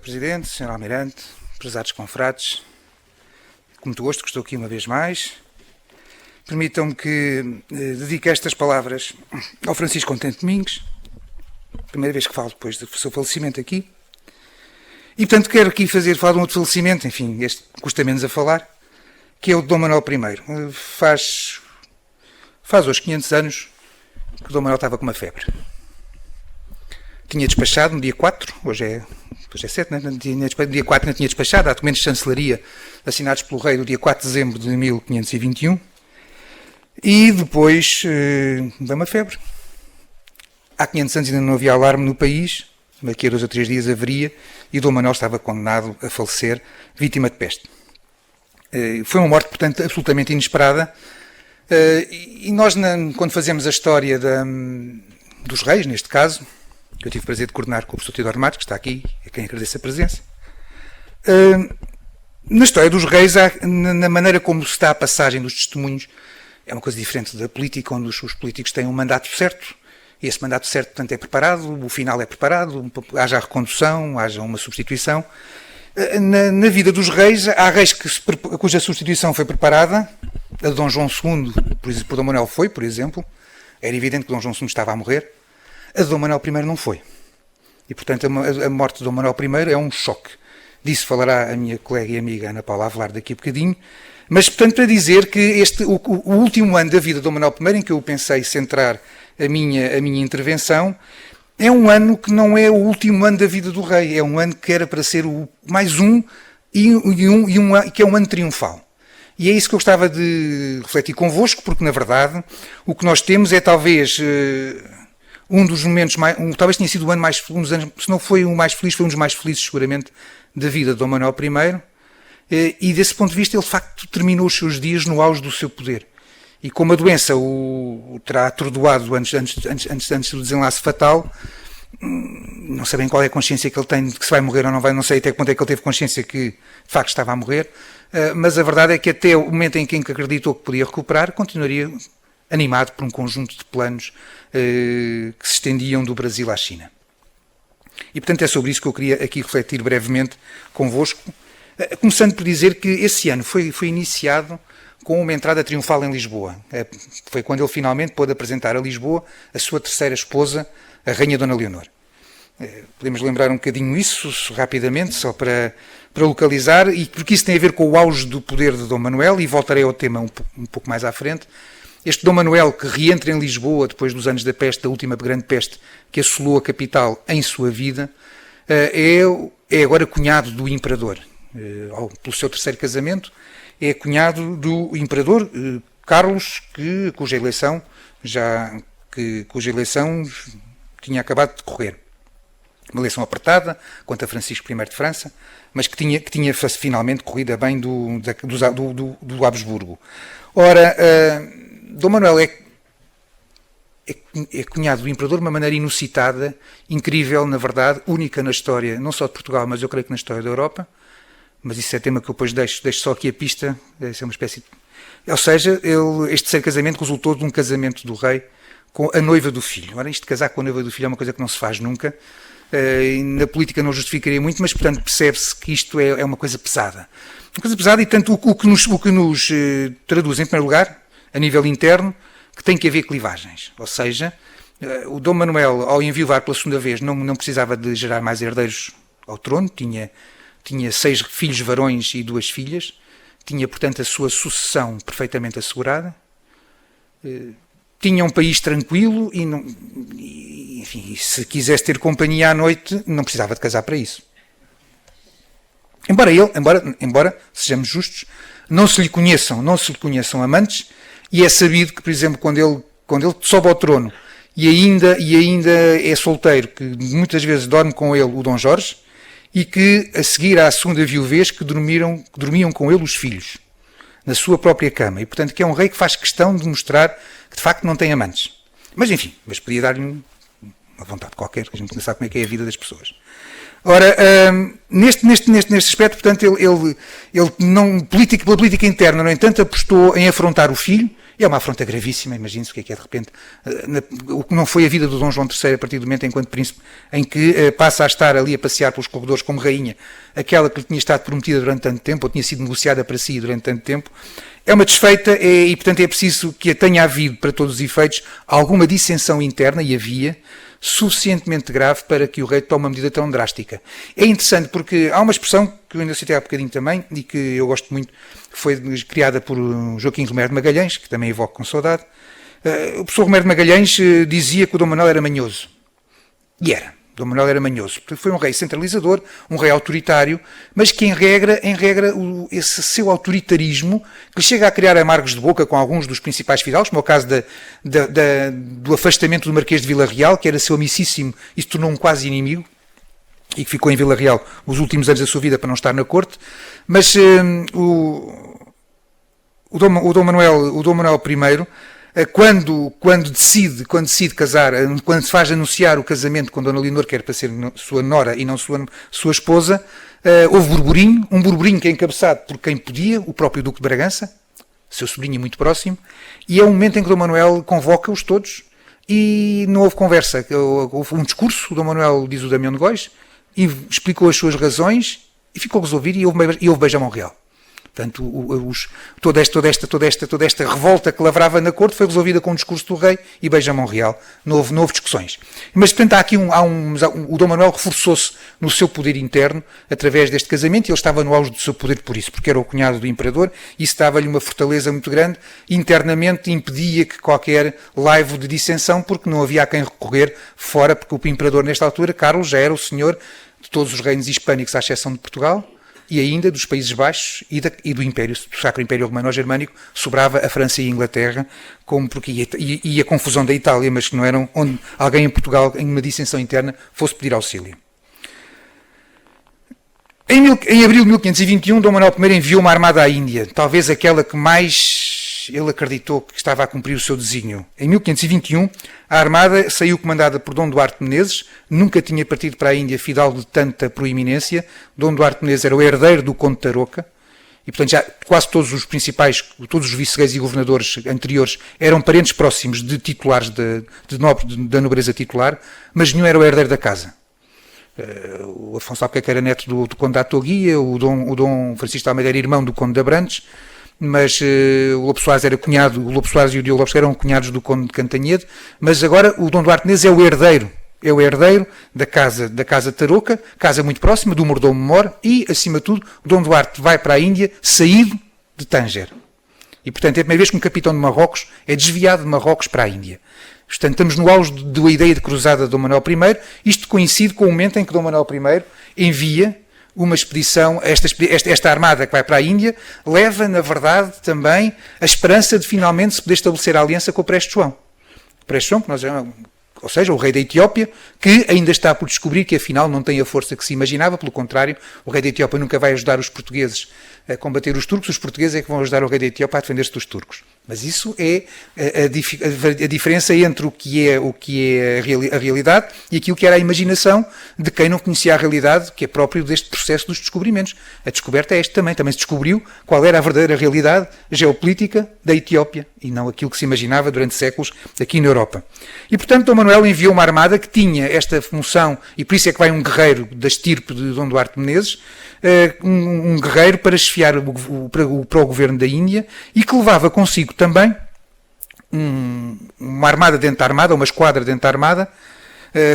Presidente, Sr. Almirante, prezados confrades, com muito gosto que estou aqui uma vez mais. Permitam-me que dedique estas palavras ao Francisco Contente Domingos, primeira vez que falo depois do seu falecimento aqui. E, portanto, quero aqui falar de um outro falecimento, enfim, este custa menos a falar, que é o de Dom Manuel I. Faz hoje 500 anos que Dom Manuel estava com uma febre. Tinha despachado no dia 4, hoje é 7, né? No dia 4 não tinha despachado, há documentos de chancelaria assinados pelo rei do dia 4 de dezembro de 1521, e depois deu uma febre. Há 500 anos ainda não havia alarme no país, daqui a 2 ou 3 dias haveria, e Dom Manuel estava condenado a falecer, vítima de peste. Foi uma morte, portanto, absolutamente inesperada, e nós, quando fazemos a história dos reis, neste caso, que eu tive o prazer de coordenar com o professor Teodoro Matos, que está aqui, a quem agradeço a presença. Na história dos reis, na maneira como se está a passagem dos testemunhos, é uma coisa diferente da política, onde os políticos têm um mandato certo, e esse mandato certo, portanto, é preparado, o final é preparado, haja a recondução, haja uma substituição. Na vida dos reis, há reis cuja substituição foi preparada, a de Dom João II, por Dom Manuel foi, por exemplo, era evidente que Dom João II estava a morrer. A de Dom Manuel I não foi. E, portanto, a morte de Dom Manuel I é um choque. Disso falará a minha colega e amiga Ana Paula Avelar daqui a bocadinho. Mas, portanto, para dizer que o último ano da vida de Dom Manuel I, em que eu pensei centrar a minha intervenção, é um ano que não é o último ano da vida do rei. É um ano que era para ser mais um, que é um ano triunfal. E é isso que eu gostava de refletir convosco, porque, na verdade, o que nós temos é talvez um dos momentos talvez tenha sido o ano mais feliz, se não foi o mais feliz, foi um dos mais felizes, seguramente, da vida de Dom Manuel I. E, desse ponto de vista, ele, de facto, terminou os seus dias no auge do seu poder. E como a doença o terá atordoado antes do desenlace fatal, não sei bem qual é a consciência que ele tem de que se vai morrer ou não vai, não sei até que ponto é que ele teve consciência que, de facto, estava a morrer, mas a verdade é que até o momento em que acreditou que podia recuperar, continuaria animado por um conjunto de planos que se estendiam do Brasil à China. E, portanto, é sobre isso que eu queria aqui refletir brevemente convosco, começando por dizer que esse ano foi iniciado com uma entrada triunfal em Lisboa. Foi quando ele finalmente pôde apresentar a Lisboa a sua terceira esposa, a Rainha Dona Leonor. Podemos lembrar um bocadinho isso, rapidamente, só para localizar, e porque isso tem a ver com o auge do poder de Dom Manuel, e voltarei ao tema um pouco mais à frente. Este Dom Manuel, que reentra em Lisboa depois dos anos da peste, da última grande peste que assolou a capital em sua vida, é agora cunhado do imperador. Pelo seu terceiro casamento, é cunhado do imperador Carlos, cuja eleição tinha acabado de decorrer. Uma eleição apertada contra Francisco I de França, mas que tinha finalmente corrido a bem do Habsburgo. Ora, Dom Manuel é cunhado do imperador de uma maneira inusitada, incrível, na verdade, única na história, não só de Portugal, mas eu creio que na história da Europa. Mas isso é tema que eu depois deixo só aqui a pista. Isso é uma espécie de... Ou seja, este terceiro casamento resultou de um casamento do rei com a noiva do filho. Ora, isto de casar com a noiva do filho é uma coisa que não se faz nunca. Na política não justificaria muito, mas, portanto, percebe-se que isto é uma coisa pesada. Uma coisa pesada e, tanto, o que nos traduz, em primeiro lugar, a nível interno, que tem que haver clivagens. Ou seja, o Dom Manuel, ao enviuvar pela segunda vez, não precisava de gerar mais herdeiros ao trono, tinha 6 filhos varões e 2 filhas, tinha, portanto, a sua sucessão perfeitamente assegurada, tinha um país tranquilo e, enfim, se quisesse ter companhia à noite, não precisava de casar para isso. Embora sejamos justos, não se lhe conheçam amantes, e é sabido que, por exemplo, quando ele sobe ao trono e ainda é solteiro, que muitas vezes dorme com ele o Dom Jorge, e que, a seguir à segunda viuvez, que dormiam com ele os filhos, na sua própria cama. E, portanto, que é um rei que faz questão de mostrar que, de facto, não tem amantes. Mas, enfim, podia dar-lhe uma vontade qualquer, que a gente não sabe como é que é a vida das pessoas. Ora, neste aspecto, portanto, ele pela política interna, no entanto, apostou em afrontar o filho É uma afronta gravíssima, imagine-se o que é de repente. O que não foi a vida do Dom João III a partir do momento enquanto príncipe, em que passa a estar ali a passear pelos corredores como rainha, aquela que lhe tinha estado prometida durante tanto tempo, ou tinha sido negociada para si durante tanto tempo, é uma desfeita e, portanto, é preciso que tenha havido, para todos os efeitos, alguma dissensão interna, e havia, suficientemente grave para que o rei tome uma medida tão drástica. É interessante porque há uma expressão que eu ainda citei há bocadinho também, e que eu gosto muito, foi criada por Joaquim Romero de Magalhães, que também evoco com saudade. O professor Romero de Magalhães dizia que o Dom Manuel era manhoso. E era. Dom Manuel era manhoso. Foi um rei centralizador, um rei autoritário, mas que, em regra, esse seu autoritarismo, que chega a criar amargos de boca com alguns dos principais fidalgos, como é o caso do afastamento do Marquês de Vila Real, que era seu amicíssimo e se tornou um quase inimigo, e que ficou em Vila Real os últimos anos da sua vida para não estar na corte. Mas o Dom Manuel I, quando decide casar, quando se faz anunciar o casamento com Dona Leonor, que era para ser sua nora e não sua esposa, houve um burburinho que é encabeçado por quem podia, o próprio Duque de Bragança, seu sobrinho muito próximo, e é um momento em que Dom Manuel convoca-os todos e não houve conversa. Houve um discurso, o Dom Manuel diz o Damião de Góis, e explicou as suas razões e ficou resolvido e houve beijamão real. Portanto, toda esta revolta que lavrava na corte foi resolvida com o discurso do rei e beijamão real. Não houve discussões. Mas, portanto, há aqui o Dom Manuel reforçou-se no seu poder interno através deste casamento e ele estava no auge do seu poder por isso, porque era o cunhado do imperador e isso dava-lhe uma fortaleza muito grande. Internamente impedia que qualquer laivo de dissensão, porque não havia a quem recorrer fora, porque o imperador, nesta altura, Carlos, já era o senhor de todos os reinos hispânicos, à exceção de Portugal, e ainda dos Países Baixos e do Império, do Sacro Império Romano-Germânico, sobrava a França e a Inglaterra, e a confusão da Itália, mas que não eram onde alguém em Portugal, em uma dissensão interna, fosse pedir auxílio. Em abril de 1521, Dom Manuel I enviou uma armada à Índia, talvez aquela que mais ele acreditou que estava a cumprir o seu desígnio. Em 1521, a armada saiu comandada por Dom Duarte Menezes, nunca tinha partido para a Índia fidalgo de tanta proeminência. Dom Duarte Menezes era o herdeiro do Conde de Tarouca, e portanto já quase todos os principais, todos os vice-reis e governadores anteriores eram parentes próximos de titulares da nobreza titular, mas nenhum era o herdeiro da casa. O Afonso Albuquerque era neto do Conde da Atoguia, o Dom Francisco de Almeida era irmão do Conde de Abrantes, mas o Lobo Soares era cunhado, o Lobo Soares e o Diogo Lopes eram cunhados do Conde de Cantanhede, mas agora o Dom Duarte Menezes é o herdeiro da casa de Tarouca, casa muito próxima do mordomo Mor, e, acima de tudo, o Dom Duarte vai para a Índia saído de Tânger. E, portanto, é a primeira vez que um capitão de Marrocos é desviado de Marrocos para a Índia. Portanto, estamos no auge da ideia de cruzada de Dom Manuel I, isto coincide com o momento em que Dom Manuel I envia uma expedição, esta armada que vai para a Índia, leva, na verdade, também a esperança de finalmente se poder estabelecer a aliança com o Preste João. O Preste João, ou seja, o rei da Etiópia, que ainda está por descobrir que afinal não tem a força que se imaginava, pelo contrário, o rei da Etiópia nunca vai ajudar os portugueses a combater os turcos portugueses é que vão ajudar o rei da Etiópia a defender-se dos turcos. Mas isso é a diferença entre o que é a realidade e aquilo que era a imaginação de quem não conhecia a realidade, que é próprio deste processo dos descobrimentos. A descoberta é esta também. Também se descobriu qual era a verdadeira realidade geopolítica da Etiópia e não aquilo que se imaginava durante séculos aqui na Europa. E, portanto, Dom Manuel enviou uma armada que tinha esta função, e por isso é que vai um guerreiro da estirpe de Dom Duarte Menezes, um guerreiro para esfiar para o governo da Índia e que levava consigo também uma armada dentro da armada, uma esquadra dentro da armada,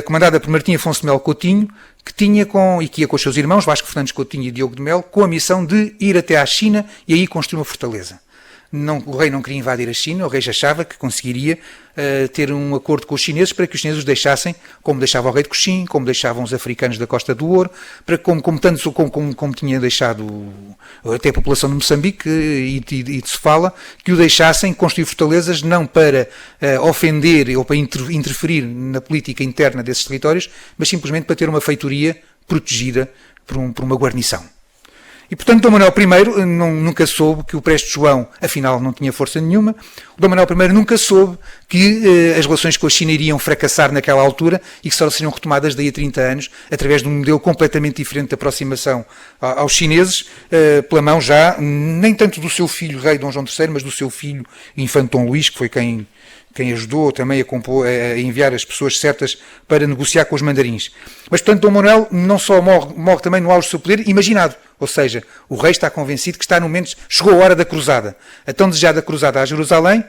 comandada por Martim Afonso de Melo Coutinho, que ia com os seus irmãos, Vasco Fernandes Coutinho e Diogo de Melo, com a missão de ir até à China e aí construir uma fortaleza. O rei não queria invadir a China, o rei já achava que conseguiria ter um acordo com os chineses para que os chineses os deixassem, como deixava o rei de Coxim, como deixavam os africanos da Costa do Ouro, como tinha deixado até a população de Moçambique e de Sofala, que o deixassem construir fortalezas não para ofender ou para interferir na política interna desses territórios, mas simplesmente para ter uma feitoria protegida por uma guarnição. E, portanto, Dom Manuel I nunca soube que o Prestes João, afinal, não tinha força nenhuma. O Dom Manuel I nunca soube que as relações com a China iriam fracassar naquela altura e que só seriam retomadas daí a 30 anos, através de um modelo completamente diferente de aproximação aos chineses, pela mão já, nem tanto do seu filho, rei Dom João III, mas do seu filho, infante Dom Luís, que foi quem ajudou também a enviar as pessoas certas para negociar com os mandarins. Mas, portanto, Dom Manuel não só morre também no auge do seu poder imaginado, ou seja, o rei está convencido que está no momento, chegou a hora da cruzada, a tão desejada cruzada a Jerusalém,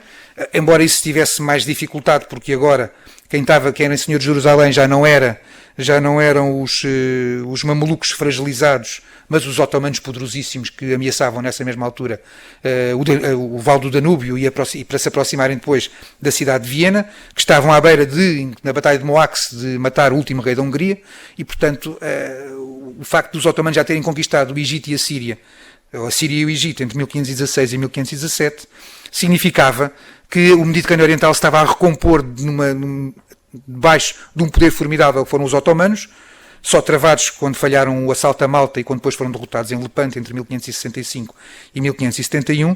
embora isso tivesse mais dificuldade, porque agora quem era senhor de Jerusalém já não eram os mamelucos fragilizados, mas os otomanos poderosíssimos que ameaçavam nessa mesma altura o Vale do Danúbio e para se aproximarem depois da cidade de Viena, que estavam à beira na Batalha de Moax, de matar o último rei da Hungria, e portanto o facto dos otomanos já terem conquistado o Egito e a Síria e o Egito entre 1516 e 1517, significava que o Mediterrâneo Oriental se estava a recompor debaixo de um poder formidável que foram os otomanos, só travados quando falharam o assalto a Malta e quando depois foram derrotados em Lepanto entre 1565 e 1571.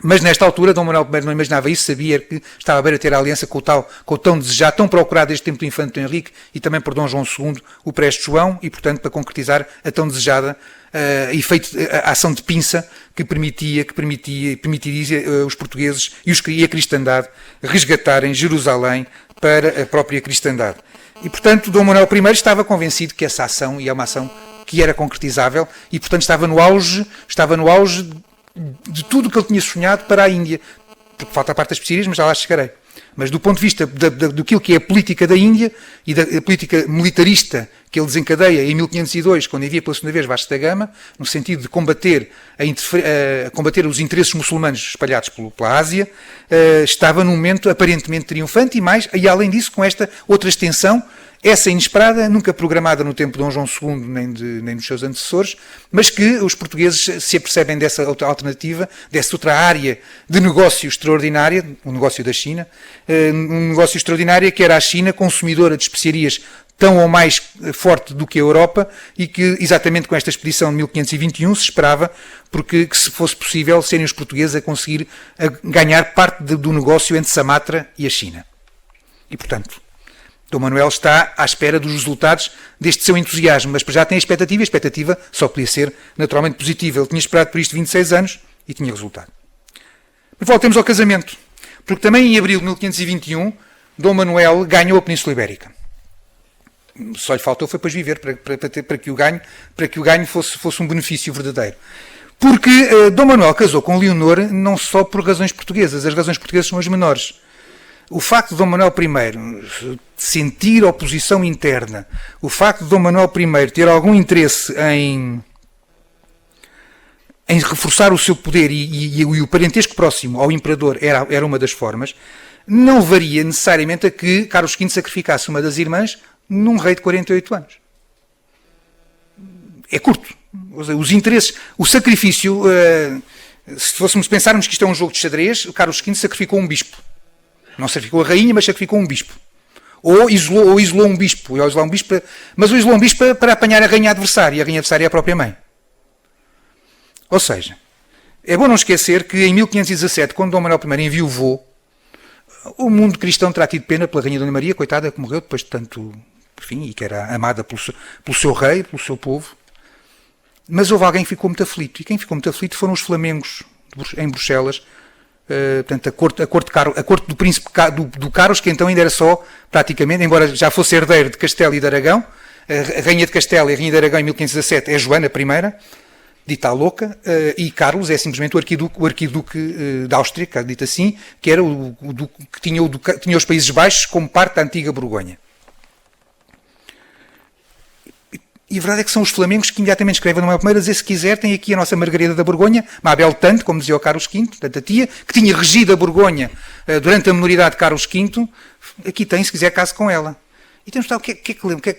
Mas nesta altura, Dom Manuel I não imaginava isso, sabia que estava a beira ter a aliança com o tão desejado, tão procurado desde o tempo do infante Dom Henrique e também por Dom João II, o Prestes João, e portanto para concretizar a tão desejada a ação de pinça que permitiria os portugueses e a cristandade resgatarem Jerusalém para a própria cristandade. E portanto Dom Manuel I estava convencido que essa ação, e é uma ação que era concretizável, e portanto estava no auge de tudo o que ele tinha sonhado para a Índia, porque falta a parte das especiarias, mas já lá chegarei. Mas do ponto de vista do que é a política da Índia e da política militarista que ele desencadeia em 1502, quando envia pela segunda vez Vasco da Gama, no sentido de combater os interesses muçulmanos espalhados pela Ásia, estava num momento aparentemente triunfante e além disso, com esta outra extensão, essa inesperada, nunca programada no tempo de Dom João II nem dos seus antecessores, mas que os portugueses se apercebem dessa outra alternativa, dessa outra área de negócio extraordinária, o negócio da China, um negócio extraordinário que era a China, consumidora de especiarias tão ou mais forte do que a Europa, e que exatamente com esta expedição de 1521 se esperava que se fosse possível serem os portugueses a conseguir ganhar parte do negócio entre Sumatra e a China. E portanto, Dom Manuel está à espera dos resultados deste seu entusiasmo, mas já tem a expectativa só podia ser naturalmente positiva. Ele tinha esperado por isto 26 anos e tinha resultado. Mas voltemos ao casamento, porque também em abril de 1521 Dom Manuel ganhou a Península Ibérica. Só lhe faltou foi depois viver para que o ganho fosse um benefício verdadeiro. Porque Dom Manuel casou com Leonor não só por razões portuguesas, as razões portuguesas são as menores. O facto de Dom Manuel I sentir oposição interna, o facto de Dom Manuel I ter algum interesse em reforçar o seu poder e o parentesco próximo ao imperador era uma das formas, não levaria necessariamente a que Carlos V sacrificasse uma das irmãs num rei de 48 anos. É curto. Os interesses, o sacrifício, se pensarmos que isto é um jogo de xadrez, Carlos V sacrificou um bispo. Não sacrificou a rainha, mas sacrificou um bispo. Ou isolou um bispo. Mas o isolou um bispo para apanhar a rainha adversária. E a rainha adversária é a própria mãe. Ou seja, é bom não esquecer que em 1517, quando Dom Manuel I enviou o mundo cristão terá tido pena pela rainha Dona Maria, coitada, que morreu depois de tanto, enfim, e que era amada pelo seu rei, pelo seu povo. Mas houve alguém que ficou muito aflito. E quem ficou muito aflito foram os flamengos em Bruxelas. Portanto, a corte do príncipe do Carlos, que então ainda era só, praticamente, embora já fosse herdeiro de Castelo e de Aragão, a rainha de Castelo e a rainha de Aragão em 1517 é Joana I, dita a louca, e Carlos é simplesmente o arquiduque da Áustria, dito assim, que era o duque que tinha os Países Baixos como parte da antiga Borgonha. E a verdade é que são os flamengos que imediatamente escrevem no meu primeiro a dizer, se quiser, tem aqui a nossa Margarida da Borgonha, Mabel Tante, como dizia o Carlos V, portanto a tia, que tinha regido a Borgonha durante a minoridade de Carlos V, aqui tem, se quiser, case com ela. E temos de estar,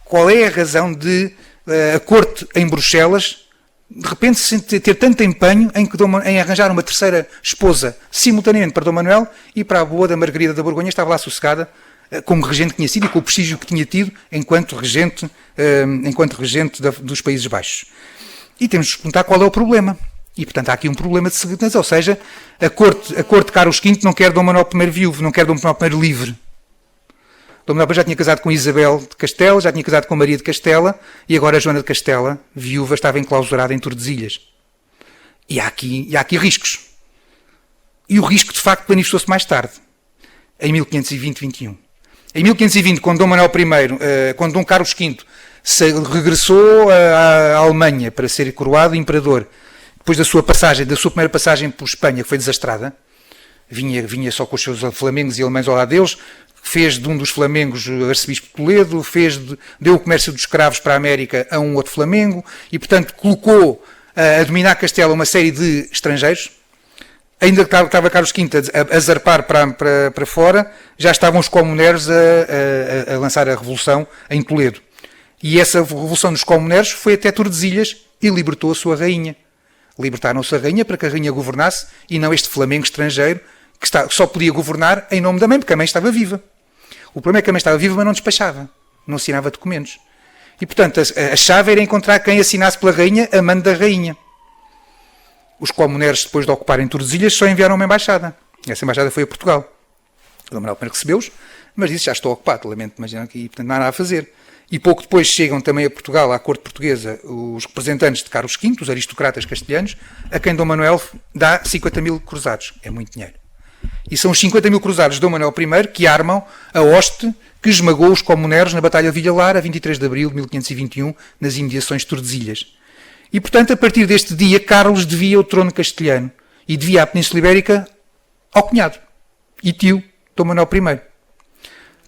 qual é a razão de a corte em Bruxelas, de repente, ter tanto empenho em arranjar uma terceira esposa simultaneamente para Dom Manuel e para a boa da Margarida da Borgonha, estava lá sossegada, como regente que tinha sido e com o prestígio que tinha tido enquanto regente dos Países Baixos. E temos de nos perguntar qual é o problema. E, portanto, há aqui um problema de segurança, ou seja, a corte de Carlos V não quer Dom Manuel I viúvo, não quer Dom Manuel I livre. Dom Manuel I já tinha casado com Isabel de Castela, já tinha casado com Maria de Castela, e agora a Joana de Castela, viúva, estava enclausurada em Tordesilhas. E há aqui riscos. E o risco, de facto, manifestou-se mais tarde, em 1520-21. Em 1520, quando Dom Manuel I, quando Dom Carlos V regressou à Alemanha para ser coroado imperador, depois da sua primeira passagem por Espanha, que foi desastrada, vinha só com os seus flamengos e alemães ao lado deles, fez de um dos flamengos arcebispo de Toledo, deu o comércio dos escravos para a América a um outro flamengo, e, portanto, colocou a dominar Castela uma série de estrangeiros. Ainda estava Carlos V a zarpar para fora, já estavam os comuneros a lançar a revolução em Toledo. E essa revolução dos comuneros foi até Tordesilhas e libertou a sua rainha. Libertaram a sua rainha para que a rainha governasse e não este flamengo estrangeiro que só podia governar em nome da mãe, porque a mãe estava viva. O problema é que a mãe estava viva, mas não despachava, não assinava documentos. E, portanto, a chave era encontrar quem assinasse pela rainha a mando da rainha. Os comuneros, depois de ocuparem Tordesilhas, só enviaram uma embaixada. Essa embaixada foi a Portugal. O Dom Manuel I recebeu-os, mas disse: já estou ocupado, lamento imaginar que, portanto, não há nada a fazer. E pouco depois chegam também a Portugal, à corte portuguesa, os representantes de Carlos V, os aristocratas castelhanos, a quem Dom Manuel dá 50 mil cruzados. É muito dinheiro. E são os 50 mil cruzados de Dom Manuel I que armam a hoste que esmagou os comuneros na Batalha de Villalar, a 23 de abril de 1521, nas imediações de Tordesilhas. E, portanto, a partir deste dia, Carlos devia o trono castelhano e devia a Península Ibérica ao cunhado e tio Dom Manuel I.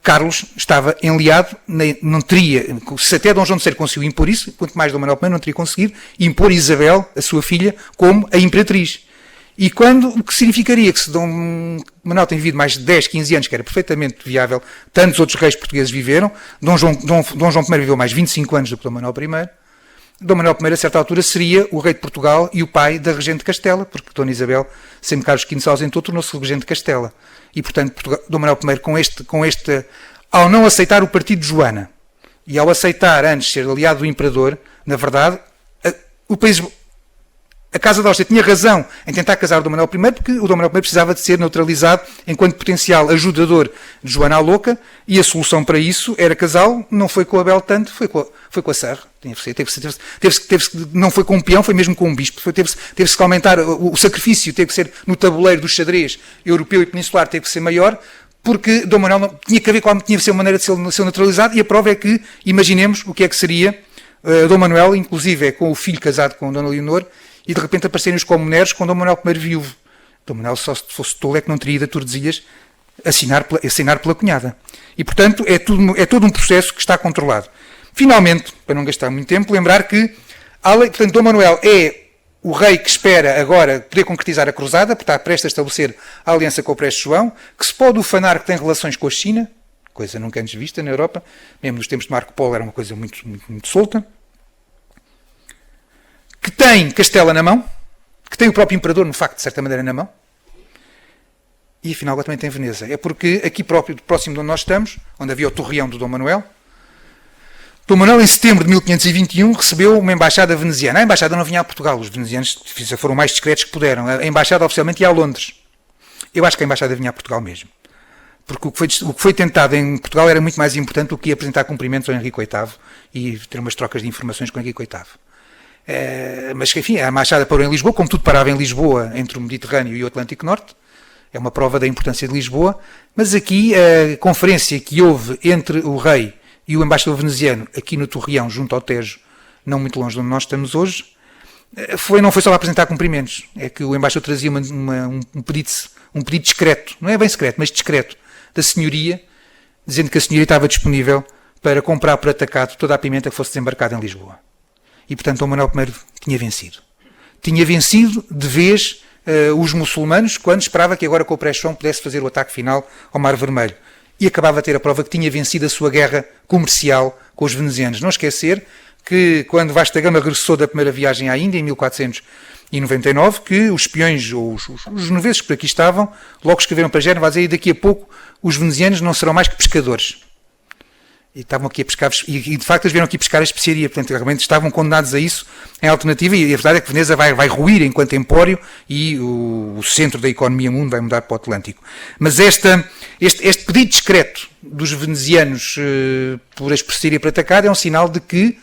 Carlos estava enliado, não teria, se até Dom João III conseguiu impor isso, quanto mais Dom Manuel I não teria conseguido impor Isabel, a sua filha, como a imperatriz. E o que significaria que se Dom Manuel tem vivido mais de 10, 15 anos, que era perfeitamente viável, tantos outros reis portugueses viveram, Dom João I viveu mais 25 anos do que Dom Manuel I, Dom Manuel I, a certa altura, seria o rei de Portugal e o pai da regente de Castela, porque Dona Isabel, sempre Carlos V se ausentou, tornou-se regente de Castela. E, portanto, Dom Manuel I, ao não aceitar o partido de Joana e ao aceitar antes ser aliado do imperador, na verdade, a Casa de Austria tinha razão em tentar casar o Dom Manuel I, porque o Dom Manuel I precisava de ser neutralizado enquanto potencial ajudador de Joana a Louca, e a solução para isso era casá-lo. Não foi com a Abel tanto, foi com a Serra. Não foi com um peão, foi mesmo com um bispo. Teve-se que aumentar o sacrifício, teve que ser no tabuleiro do xadrez europeu e peninsular, teve que ser maior, porque Dom Manuel tinha que haver qual tinha que ser uma maneira de ser neutralizado, e a prova é que, imaginemos o que é que seria Dom Manuel, inclusive com o filho casado com Dona Leonor, e de repente aparecerem os comuneros com Dom Manuel I viúvo. Dom Manuel, só se fosse tolo, é que não teria ido a Tordesilhas assinar pela cunhada. E, portanto, é todo um processo que está controlado. Finalmente, para não gastar muito tempo, lembrar que, portanto, Dom Manuel é o rei que espera agora poder concretizar a cruzada, porque está prestes a estabelecer a aliança com o Prestes João, que se pode ufanar que tem relações com a China, coisa nunca antes vista na Europa, mesmo nos tempos de Marco Polo era uma coisa muito, muito, muito solta, que tem Castela na mão, que tem o próprio imperador, no facto, de certa maneira, na mão, e afinal agora também tem Veneza. É porque aqui próximo de onde nós estamos, onde havia o torreão do Dom Manuel, em setembro de 1521, recebeu uma embaixada veneziana. A embaixada não vinha a Portugal, os venezianos foram o mais discretos que puderam. A embaixada oficialmente ia a Londres. Eu acho que a embaixada vinha a Portugal mesmo. Porque o que foi tentado em Portugal era muito mais importante do que apresentar cumprimentos ao Henrique VIII e ter umas trocas de informações com o Henrique VIII. Mas, enfim, a embaixada parou em Lisboa, como tudo parava em Lisboa, entre o Mediterrâneo e o Atlântico Norte. É uma prova da importância de Lisboa. Mas aqui, a conferência que houve entre o rei e o embaixador veneziano, aqui no Torreão, junto ao Tejo, não muito longe de onde nós estamos hoje, não foi só para apresentar cumprimentos. É que o embaixador trazia um pedido discreto, não é bem secreto, mas discreto, da senhoria, dizendo que a senhoria estava disponível para comprar por atacado toda a pimenta que fosse desembarcada em Lisboa. E, portanto, Dom Manuel I tinha vencido. Tinha vencido de vez os muçulmanos, quando esperava que agora com o Prestes João pudesse fazer o ataque final ao Mar Vermelho. E acabava a ter a prova que tinha vencido a sua guerra comercial com os venezianos. Não esquecer que, quando Vasco da Gama regressou da primeira viagem à Índia, em 1499, que os espiões, ou os genoveses que por aqui estavam, logo escreveram para Génova a dizer: daqui a pouco os venezianos não serão mais que pescadores. E estavam aqui a pescar, e de facto eles vieram aqui pescar a especiaria, portanto realmente estavam condenados a isso em alternativa, e a verdade é que Veneza vai ruir enquanto empório e o centro da economia mundo vai mudar para o Atlântico. Mas este pedido discreto dos venezianos por a especiaria para atacar é um sinal de que,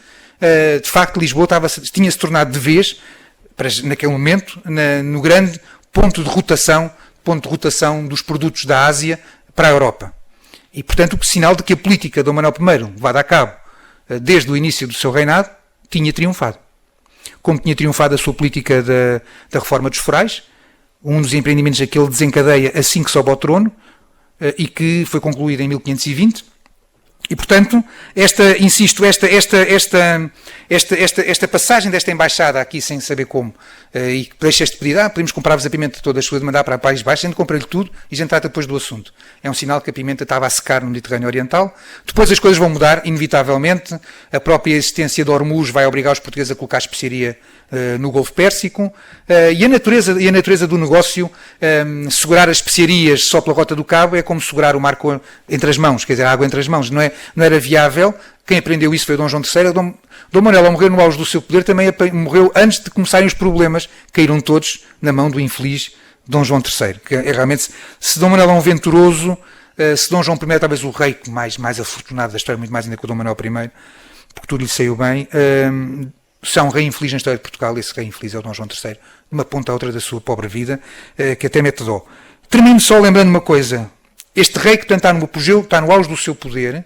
de facto, Lisboa tinha-se tornado de vez, naquele momento, no grande ponto de rotação dos produtos da Ásia para a Europa. E, portanto, o sinal de que a política de Dom Manuel I, levada a cabo desde o início do seu reinado, tinha triunfado. Como tinha triunfado a sua política da reforma dos forais, um dos empreendimentos a que ele desencadeia assim que sobe ao trono, e que foi concluído em 1520. E, portanto, esta passagem desta embaixada aqui, sem saber como, e que deixa este pedido, podemos comprar-vos a pimenta toda, a mandar para País Baixo, a gente compra-lhe tudo e a gente trata depois do assunto. É um sinal que a pimenta estava a secar no Mediterrâneo Oriental. Depois as coisas vão mudar, inevitavelmente. A própria existência de Hormuz vai obrigar os portugueses a colocar especiaria no Golfo Pérsico, e a natureza do negócio, segurar as especiarias só pela Rota do Cabo é como segurar o mar entre as mãos, quer dizer, a água entre as mãos, não era viável. Quem aprendeu isso foi Dom João III. Dom Manuel, ao morrer no auge do seu poder, também morreu antes de começarem os problemas, caíram todos na mão do infeliz Dom João III. Que realmente, se Dom Manuel é um venturoso, se Dom João I é talvez o rei mais afortunado da história, muito mais ainda que o Dom Manuel I, porque tudo lhe saiu bem, se há um rei infeliz na história de Portugal, esse rei infeliz é o Dom João III, de uma ponta a outra da sua pobre vida, que até mete dó. Termino só lembrando uma coisa. Este rei, que portanto está no apogeu, está no auge do seu poder,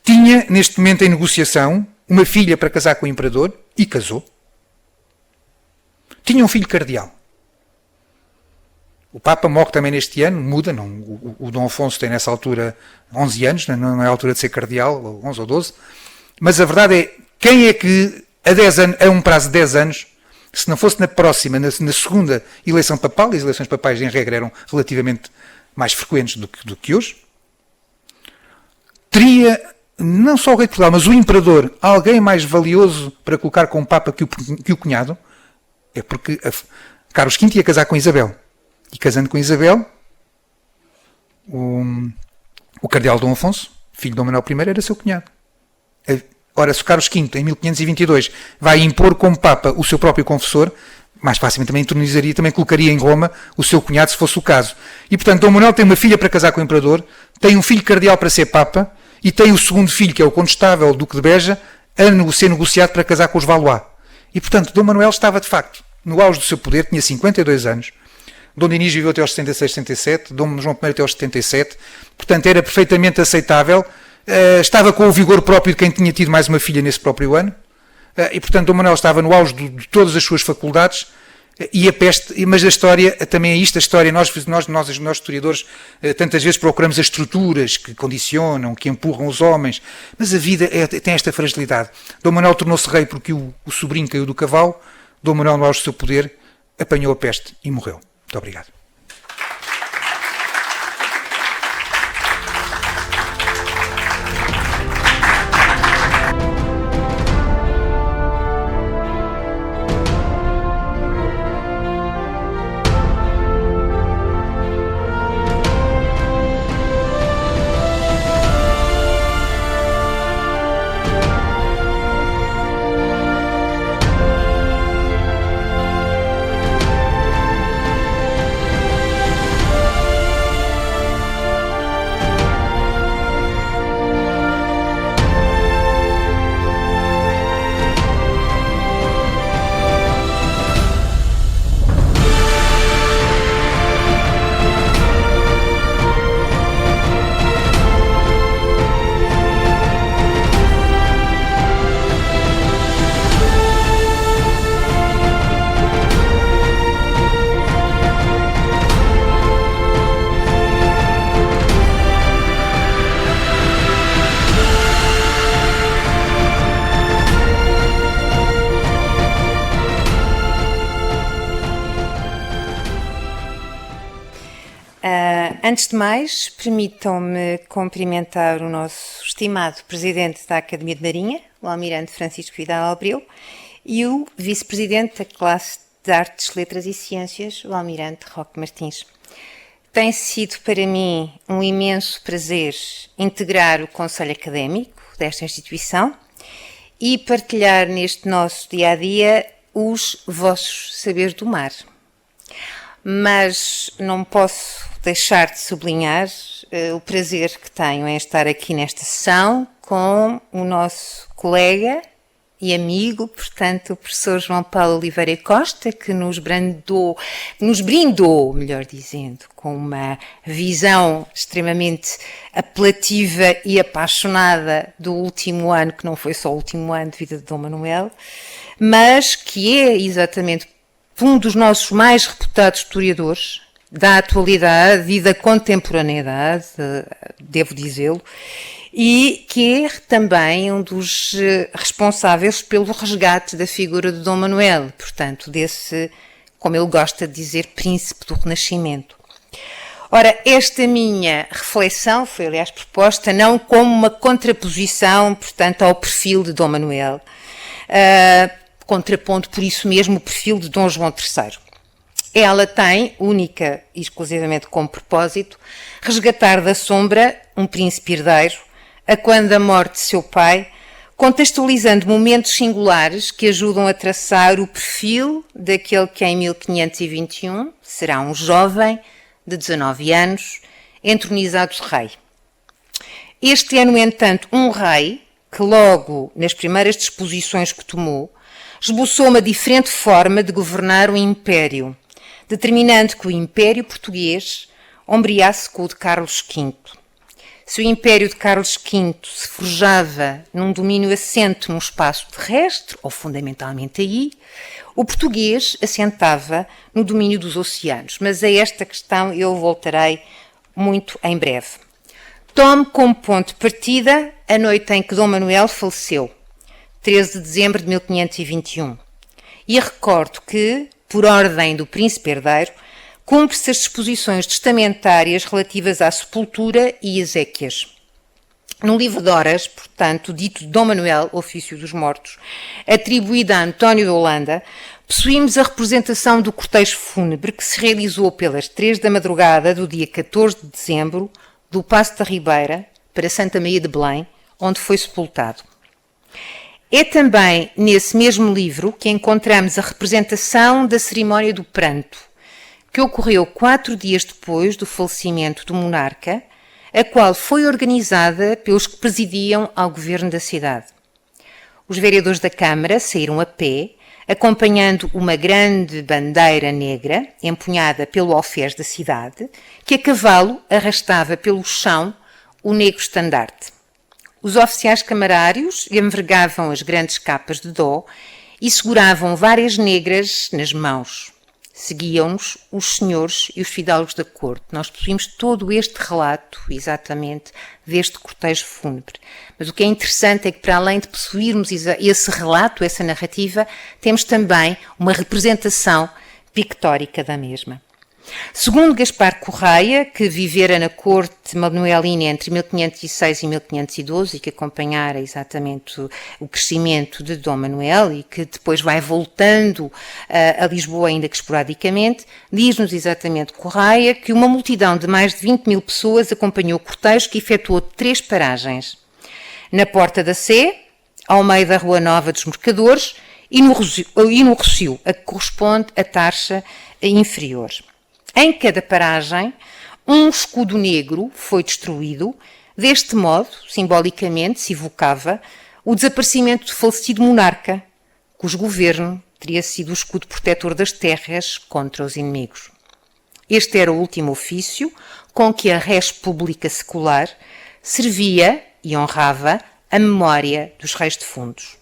tinha, neste momento em negociação, uma filha para casar com o imperador, e casou. Tinha um filho cardeal. O Papa morre também neste ano, muda, não, o Dom Afonso tem nessa altura 11 anos, não é a altura de ser cardeal, 11 ou 12, mas a verdade é, quem é que a 10 anos, a um prazo de 10 anos, se não fosse na próxima, na segunda eleição papal, e as eleições papais em regra eram relativamente mais frequentes do que hoje, teria não só o rei de Portugal, mas o imperador, alguém mais valioso para colocar como Papa que o cunhado, é porque Carlos V ia casar com Isabel. E casando com Isabel, o cardeal Dom Afonso, filho de Dom Manuel I, era seu cunhado. Ora, se o Carlos V, em 1522, vai impor como Papa o seu próprio confessor, mais facilmente também entronizaria, também colocaria em Roma o seu cunhado, se fosse o caso. E, portanto, Dom Manuel tem uma filha para casar com o imperador, tem um filho cardeal para ser Papa, e tem o segundo filho, que é o condestável Duque de Beja, a ser negociado para casar com os Valois. E, portanto, Dom Manuel estava, de facto, no auge do seu poder, tinha 52 anos. Dom Dinis viveu até aos 66, 67, Dom João I até aos 77, portanto, era perfeitamente aceitável. Estava com o vigor próprio de quem tinha tido mais uma filha nesse próprio ano, e, portanto, Dom Manuel estava no auge de todas as suas faculdades, e a peste, mas a história também é isto, a história, nós historiadores, tantas vezes procuramos as estruturas que condicionam, que empurram os homens, mas a vida tem esta fragilidade. Dom Manuel tornou-se rei porque o sobrinho caiu do cavalo, Dom Manuel, no auge do seu poder, apanhou a peste e morreu. Muito obrigado. Antes de mais, permitam-me cumprimentar o nosso estimado Presidente da Academia de Marinha, o Almirante Francisco Vidal Abreu, e o Vice-Presidente da Classe de Artes, Letras e Ciências, o Almirante Roque Martins. Tem sido para mim um imenso prazer integrar o Conselho Académico desta instituição e partilhar neste nosso dia-a-dia os vossos saberes do mar. Mas não posso deixar de sublinhar o prazer que tenho em estar aqui nesta sessão com o nosso colega e amigo, portanto, o professor João Paulo Oliveira Costa, que nos brindou, melhor dizendo, com uma visão extremamente apelativa e apaixonada do último ano, que não foi só o último ano de vida de Dom Manuel, mas que é exatamente um dos nossos mais reputados historiadores da atualidade e da contemporaneidade, devo dizê-lo, e que é também um dos responsáveis pelo resgate da figura de Dom Manuel, portanto, desse, como ele gosta de dizer, príncipe do Renascimento. Ora, esta minha reflexão foi, aliás, proposta não como uma contraposição, portanto, ao perfil de Dom Manuel, contrapondo por isso mesmo o perfil de Dom João III. Ela tem, única e exclusivamente como propósito, resgatar da sombra um príncipe herdeiro, a quando da morte de seu pai, contextualizando momentos singulares que ajudam a traçar o perfil daquele que em 1521 será um jovem de 19 anos, entronizado rei. Este é, no entanto, um rei que logo nas primeiras disposições que tomou, esboçou uma diferente forma de governar o império, determinando que o Império Português ombreasse com o de Carlos V. Se o Império de Carlos V se forjava num domínio assente num espaço terrestre, ou fundamentalmente aí, o português assentava no domínio dos oceanos. Mas a esta questão eu voltarei muito em breve. Tome como ponto de partida a noite em que Dom Manuel faleceu, 13 de dezembro de 1521. E recordo que, por ordem do príncipe herdeiro, cumpre-se as disposições testamentárias relativas à sepultura e exéquias. No livro de horas, portanto, dito de Dom Manuel, Ofício dos Mortos, atribuído a António de Holanda, possuímos a representação do cortejo fúnebre que se realizou pelas 3 da madrugada do dia 14 de dezembro do Paço da Ribeira para Santa Maria de Belém, onde foi sepultado. É também nesse mesmo livro que encontramos a representação da cerimónia do pranto, que ocorreu 4 dias depois do falecimento do monarca, a qual foi organizada pelos que presidiam ao governo da cidade. Os vereadores da Câmara saíram a pé, acompanhando uma grande bandeira negra, empunhada pelo alferes da cidade, que a cavalo arrastava pelo chão o negro estandarte. Os oficiais camarários envergavam as grandes capas de dó e seguravam várias negras nas mãos. Seguiam-nos os senhores e os fidalgos da corte. Nós possuímos todo este relato, exatamente, deste cortejo fúnebre. Mas o que é interessante é que, para além de possuirmos esse relato, essa narrativa, temos também uma representação pictórica da mesma. Segundo Gaspar Correia, que vivera na corte manuelina entre 1506 e 1512 e que acompanhara exatamente o crescimento de Dom Manuel e que depois vai voltando a Lisboa ainda que esporadicamente, diz-nos exatamente Correia que uma multidão de mais de 20 mil pessoas acompanhou o cortejo que efetuou 3 paragens. Na Porta da Sé, ao meio da Rua Nova dos Mercadores e no Rossio, a que corresponde a taxa inferior. Em cada paragem, um escudo negro foi destruído. Deste modo, simbolicamente, se evocava o desaparecimento do falecido monarca, cujo governo teria sido o escudo protetor das terras contra os inimigos. Este era o último ofício com que a res pública secular servia e honrava a memória dos reis defuntos.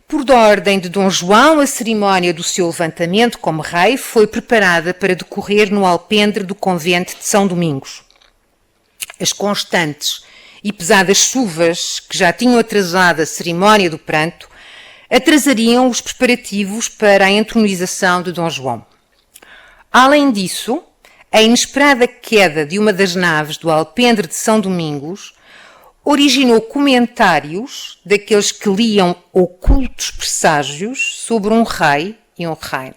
Por ordem de Dom João, a cerimónia do seu levantamento como rei foi preparada para decorrer no alpendre do convento de São Domingos. As constantes e pesadas chuvas que já tinham atrasado a cerimónia do pranto atrasariam os preparativos para a entronização de Dom João. Além disso, a inesperada queda de uma das naves do alpendre de São Domingos originou comentários daqueles que liam ocultos presságios sobre um rei e um reino.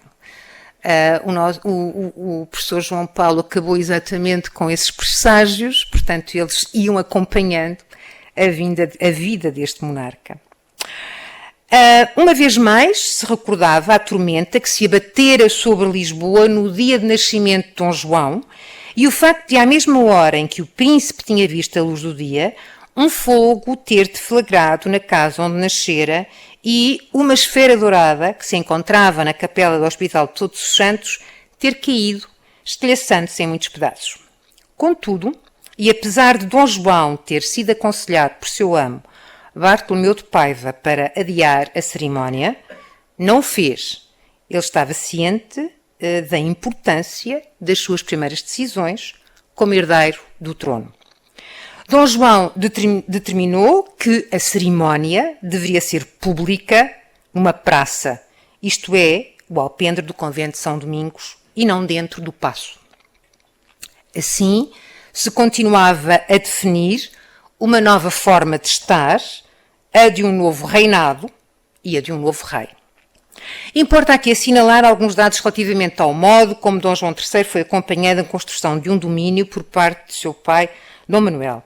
O professor João Paulo acabou exatamente com esses presságios, portanto, eles iam acompanhando a vida deste monarca. Uma vez mais se recordava a tormenta que se abatera sobre Lisboa no dia de nascimento de Dom João e o facto de, à mesma hora em que o príncipe tinha visto a luz do dia, um fogo ter deflagrado na casa onde nascera e uma esfera dourada que se encontrava na capela do Hospital de Todos os Santos ter caído, estilhaçando-se em muitos pedaços. Contudo, e apesar de Dom João ter sido aconselhado por seu amo, Bartolomeu de Paiva, para adiar a cerimónia, não o fez. Ele estava ciente da importância das suas primeiras decisões como herdeiro do trono. Dom João determinou que a cerimónia deveria ser pública numa praça, isto é, o alpendre do convento de São Domingos, e não dentro do paço. Assim, se continuava a definir uma nova forma de estar, a de um novo reinado e a de um novo rei. Importa aqui assinalar alguns dados relativamente ao modo como Dom João III foi acompanhado na construção de um domínio por parte de seu pai, Dom Manuel.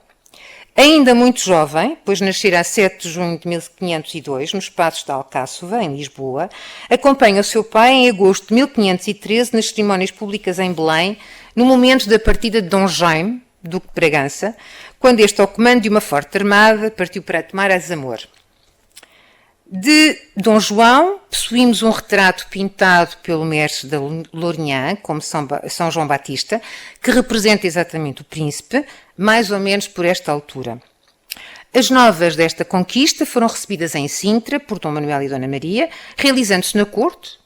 Ainda muito jovem, pois nascera a 7 de junho de 1502, nos Passos de Alcáçova, em Lisboa, acompanha o seu pai em agosto de 1513 nas cerimónias públicas em Belém, no momento da partida de Dom Jaime, duque de Bragança, quando este, ao comando de uma forte armada, partiu para tomar a Zamor. De Dom João, possuímos um retrato pintado pelo mestre de Lourinhã, como São João Batista, que representa exatamente o príncipe, mais ou menos por esta altura. As novas desta conquista foram recebidas em Sintra por Dom Manuel e Dona Maria, realizando-se na corte,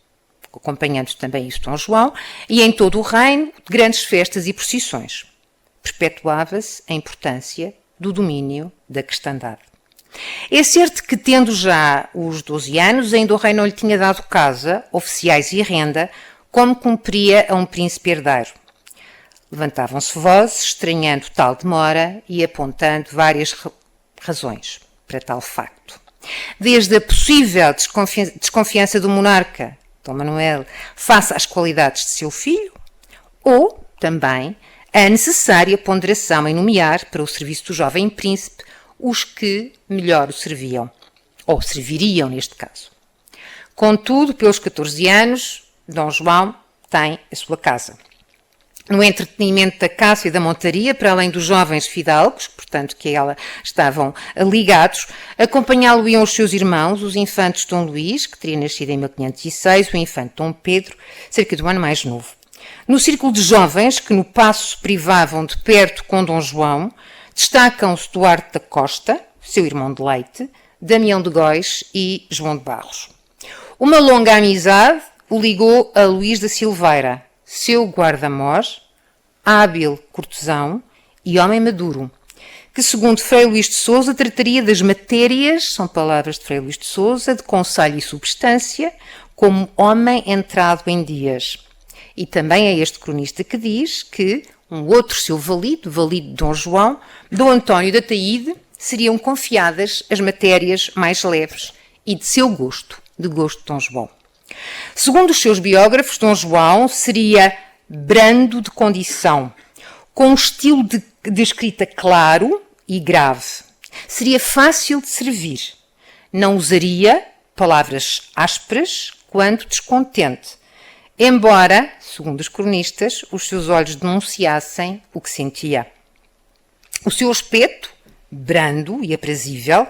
acompanhando também isso Dom João, e em todo o reino, de grandes festas e procissões. Perpetuava-se a importância do domínio da cristandade. É certo que, tendo já os 12 anos, ainda o rei não lhe tinha dado casa, oficiais e renda, como cumpria a um príncipe herdeiro. Levantavam-se vozes, estranhando tal demora e apontando várias razões para tal facto. Desde a possível desconfiança do monarca, Dom Manuel, face às qualidades de seu filho, ou, também, a necessária ponderação em nomear para o serviço do jovem príncipe os que melhor o serviam, ou serviriam neste caso. Contudo, pelos 14 anos, Dom João tem a sua casa. No entretenimento da caça e da montaria, para além dos jovens fidalgos, portanto, que a ela estavam ligados, acompanhá-lo iam os seus irmãos, os infantes Dom Luís, que teria nascido em 1506, o infante Dom Pedro, cerca de um ano mais novo. No círculo de jovens, que no paço se privavam de perto com Dom João, destacam-se Duarte da Costa, seu irmão de leite, Damião de Góis e João de Barros. Uma longa amizade o ligou a Luís da Silveira, seu guarda-mor, hábil cortesão e homem maduro, que, segundo Frei Luís de Sousa, trataria das matérias, são palavras de Frei Luís de Sousa, de conselho e substância, como homem entrado em dias. E também é este cronista que diz que um outro seu valido de Dom João, Dom António da Taíde, seriam confiadas as matérias mais leves e de seu gosto, de gosto de Dom João. Segundo os seus biógrafos, Dom João seria brando de condição, com um estilo de escrita claro e grave. Seria fácil de servir. Não usaria palavras ásperas quando descontente, embora, segundo os cronistas, os seus olhos denunciassem o que sentia. O seu aspecto, brando e aprazível,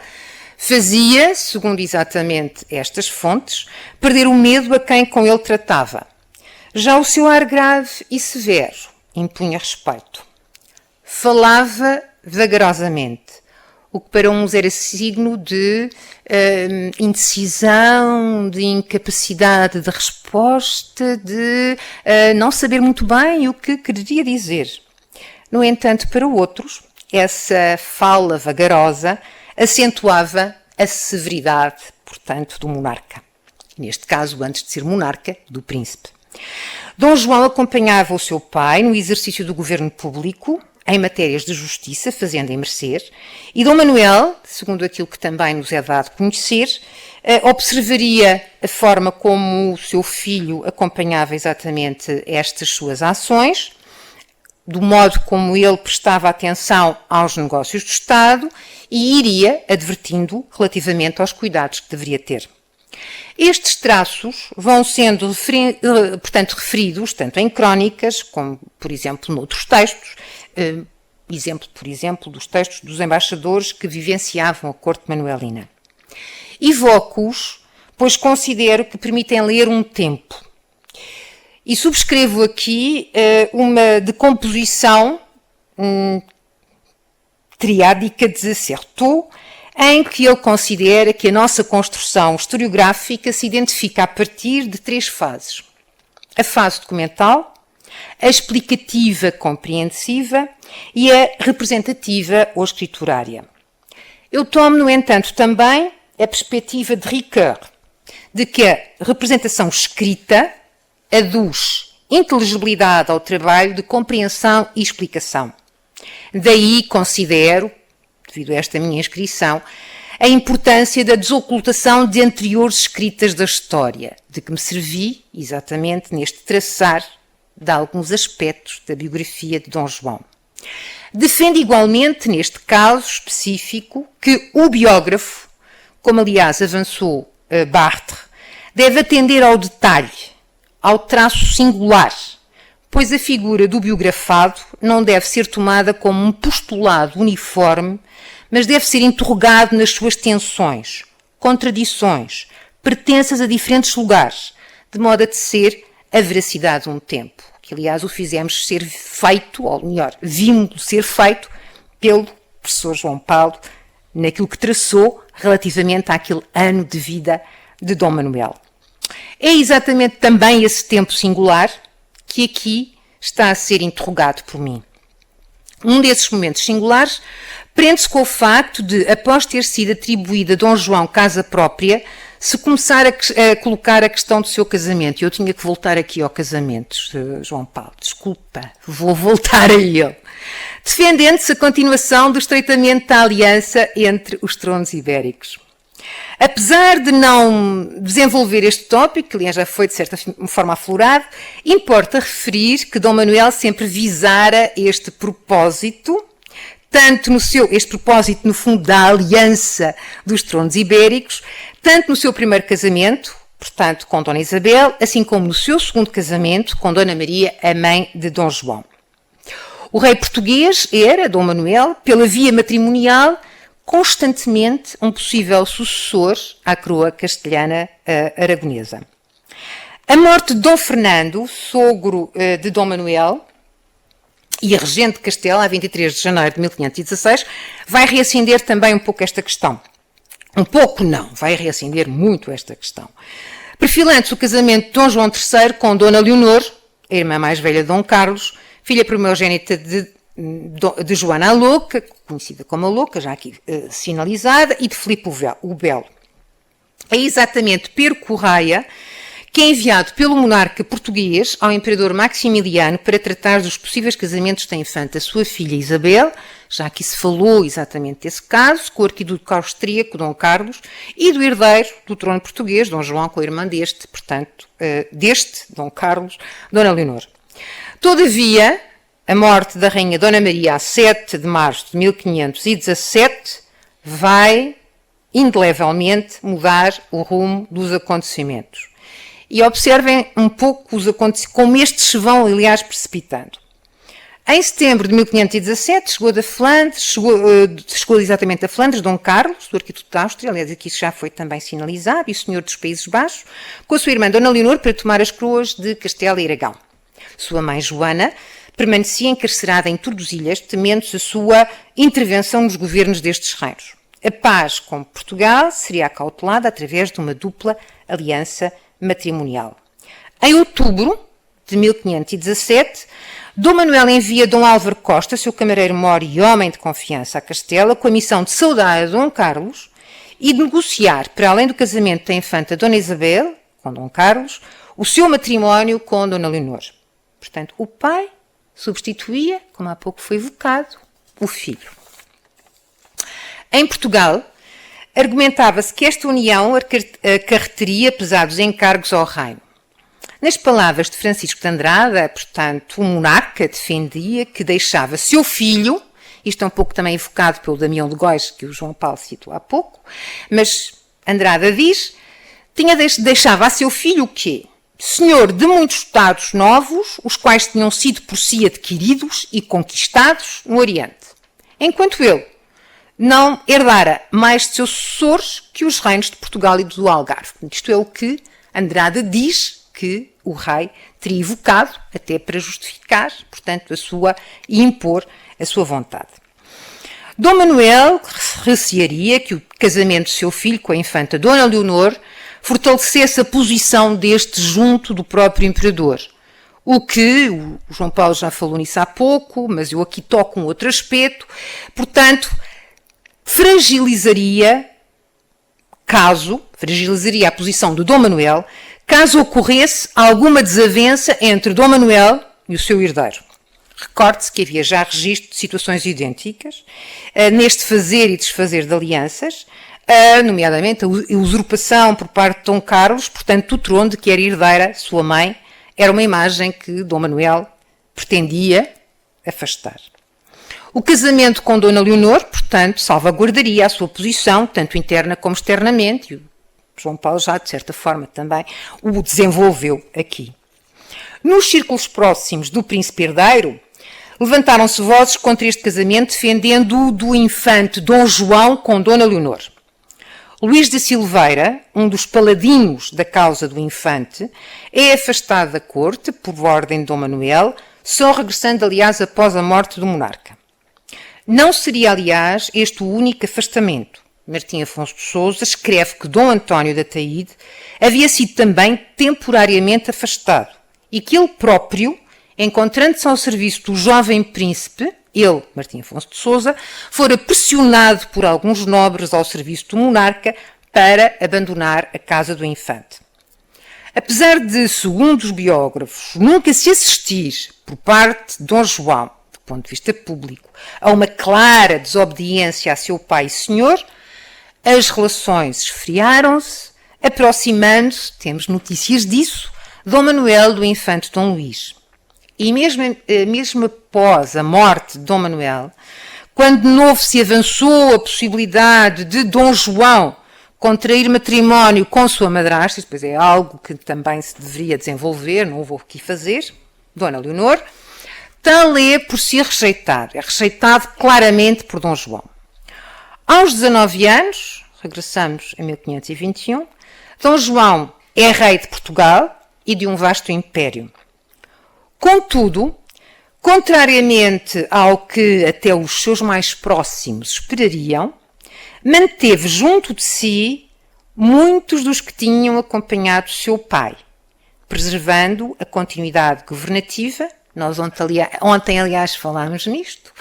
fazia, segundo exatamente estas fontes, perder o medo a quem com ele tratava. Já o seu ar grave e severo impunha respeito. Falava vagarosamente, o que para uns era signo de indecisão, de incapacidade de resposta, de não saber muito bem o que queria dizer. No entanto, para outros, essa fala vagarosa acentuava a severidade, portanto, do monarca. Neste caso, antes de ser monarca, do príncipe. Dom João acompanhava o seu pai no exercício do governo público, em matérias de justiça, fazendo em merecer, e Dom Manuel, segundo aquilo que também nos é dado conhecer, observaria a forma como o seu filho acompanhava exatamente estas suas ações, do modo como ele prestava atenção aos negócios do Estado e iria advertindo relativamente aos cuidados que deveria ter. Estes traços vão sendo, portanto, referidos tanto em crónicas, como, por exemplo, noutros textos, por exemplo, dos textos dos embaixadores que vivenciavam a corte manuelina. Evoco-os, pois considero que permitem ler um tempo. E subscrevo aqui uma decomposição triádica de Certeau, em que ele considera que a nossa construção historiográfica se identifica a partir de 3 fases. A fase documental, a explicativa compreensiva e a representativa ou escriturária. Eu tomo, no entanto, também a perspectiva de Ricoeur, de que a representação escrita aduz inteligibilidade ao trabalho de compreensão e explicação. Daí considero, devido a esta minha inscrição, a importância da desocultação de anteriores escritas da história, de que me servi exatamente neste traçar de alguns aspectos da biografia de Dom João. Defendo igualmente, neste caso específico, que o biógrafo, como aliás avançou Barthes, deve atender ao detalhe, ao traço singular, pois a figura do biografado não deve ser tomada como um postulado uniforme, mas deve ser interrogado nas suas tensões, contradições, pertenças a diferentes lugares, de modo a tecer a veracidade de um tempo, que aliás o fizemos ser feito, ou melhor, vimos-lo ser feito pelo professor João Paulo, naquilo que traçou relativamente àquele ano de vida de Dom Manuel. É exatamente também esse tempo singular que aqui está a ser interrogado por mim. Um desses momentos singulares prende-se com o facto de, após ter sido atribuída a Dom João casa própria, se começar a colocar a questão do seu casamento. Eu tinha que voltar aqui ao casamento, João Paulo, desculpa, vou voltar a ele. Defendendo-se a continuação do estreitamento da aliança entre os tronos ibéricos. Apesar de não desenvolver este tópico, que aliás já foi de certa forma aflorado, importa referir que Dom Manuel sempre visara este propósito, este propósito no fundo da aliança dos tronos ibéricos, tanto no seu primeiro casamento, portanto com Dona Isabel, assim como no seu segundo casamento com Dona Maria, a mãe de Dom João. O rei português era, Dom Manuel, pela via matrimonial, constantemente um possível sucessor à coroa castelhana aragonesa. A morte de Dom Fernando, sogro de Dom Manuel, e a regente de Castela, a 23 de janeiro de 1516, vai reacender também um pouco esta questão. Um pouco não, vai reacender muito esta questão. Perfilando-se o casamento de Dom João III com Dona Leonor, a irmã mais velha de Dom Carlos, filha primogênita de Joana a Louca, conhecida como a Louca, já aqui sinalizada, e de Filipe o Belo. É exatamente Pero Correia que é enviado pelo monarca português ao imperador Maximiliano para tratar dos possíveis casamentos da infanta, sua filha Isabel, já aqui se falou exatamente desse caso, com o arquiduque austríaco Dom Carlos, e do herdeiro do trono português, Dom João, com a irmã deste, portanto, Dom Carlos, Dona Leonor. Todavia, a morte da rainha Dona Maria a 7 de março de 1517 vai indelevelmente mudar o rumo dos acontecimentos. E observem um pouco como estes se vão, aliás, precipitando. Em setembro de 1517 chegou da Flandres, chegou exatamente a Flandres, Dom Carlos, do arquiduque de Áustria, aliás aqui isso já foi também sinalizado, e o senhor dos Países Baixos, com a sua irmã Dona Leonor para tomar as coroas de Castela e Aragão. Sua mãe Joana permanecia encarcerada em Tordesilhas, temendo-se a sua intervenção nos governos destes reinos. A paz com Portugal seria acautelada através de uma dupla aliança matrimonial. Em outubro de 1517, Dom Manuel envia Dom Álvaro Costa, seu camareiro-mor e homem de confiança, a Castela, com a missão de saudar a Dom Carlos e de negociar, para além do casamento da infanta Dona Isabel, com Dom Carlos, o seu matrimónio com Dona Leonor. Portanto, o pai substituía, como há pouco foi evocado, o filho. Em Portugal, argumentava-se que esta união acarretaria pesados encargos ao reino. Nas palavras de Francisco de Andrada, portanto, o monarca defendia que deixava seu filho, isto é um pouco também evocado pelo Damião de Góis, que o João Paulo citou há pouco, mas Andrada diz, deixava a seu filho o quê? Senhor de muitos estados novos, os quais tinham sido por si adquiridos e conquistados no Oriente, enquanto ele não herdara mais de seus sucessores que os reinos de Portugal e do Algarve. Isto é o que Andrada diz que o rei teria evocado, até para justificar, portanto, e impor a sua vontade. Dom Manuel recearia que o casamento de seu filho com a infanta Dona Leonor fortalecesse a posição deste junto do próprio imperador. O que, o João Paulo já falou nisso há pouco, mas eu aqui toco um outro aspecto, portanto, fragilizaria a posição do Dom Manuel, caso ocorresse alguma desavença entre Dom Manuel e o seu herdeiro. Recorde-se que havia já registro de situações idênticas neste fazer e desfazer de alianças, nomeadamente a usurpação por parte de Dom Carlos, portanto, do trono de que era herdeira sua mãe, era uma imagem que Dom Manuel pretendia afastar. O casamento com Dona Leonor, portanto, salvaguardaria a sua posição, tanto interna como externamente, e o João Paulo já, de certa forma, também o desenvolveu aqui. Nos círculos próximos do príncipe herdeiro, levantaram-se vozes contra este casamento, defendendo-o do infante Dom João com Dona Leonor. Luís de Silveira, um dos paladinos da causa do infante, é afastado da corte por ordem de Dom Manuel, só regressando, aliás, após a morte do monarca. Não seria, aliás, este o único afastamento. Martim Afonso de Sousa escreve que Dom António da Taíde havia sido também temporariamente afastado e que ele próprio, encontrando-se ao serviço do jovem príncipe, ele, Martim Afonso de Sousa, fora pressionado por alguns nobres ao serviço do monarca para abandonar a casa do infante. Apesar de, segundo os biógrafos, nunca se assistir por parte de Dom João, do ponto de vista público, a uma clara desobediência a seu pai e senhor, as relações esfriaram-se, aproximando-se, temos notícias disso, Dom Manuel do infante Dom Luís. E mesmo após a morte de Dom Manuel, quando de novo se avançou a possibilidade de Dom João contrair matrimónio com sua madrasta, depois é algo que também se deveria desenvolver, não o vou aqui fazer, Dona Leonor, tal é por ser rejeitado. É rejeitado claramente por Dom João. Aos 19 anos, regressamos a 1521, Dom João é rei de Portugal e de um vasto império. Contudo, contrariamente ao que até os seus mais próximos esperariam, manteve junto de si muitos dos que tinham acompanhado seu pai, preservando a continuidade governativa, nós ontem aliás falámos nisto,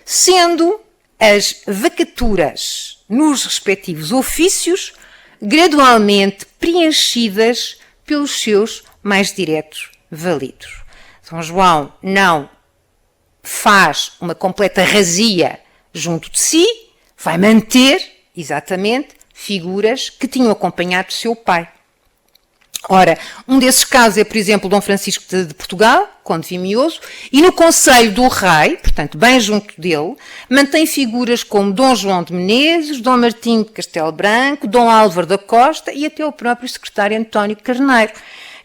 sendo as vacaturas nos respectivos ofícios gradualmente preenchidas pelos seus mais diretos validos. São João não faz uma completa razia junto de si, vai manter, exatamente, figuras que tinham acompanhado seu pai. Ora, um desses casos é, por exemplo, Dom Francisco de Portugal, conde Vimioso, e no Conselho do Rei, portanto, bem junto dele, mantém figuras como Dom João de Menezes, Dom Martim de Castelo Branco, Dom Álvaro da Costa e até o próprio secretário António Carneiro,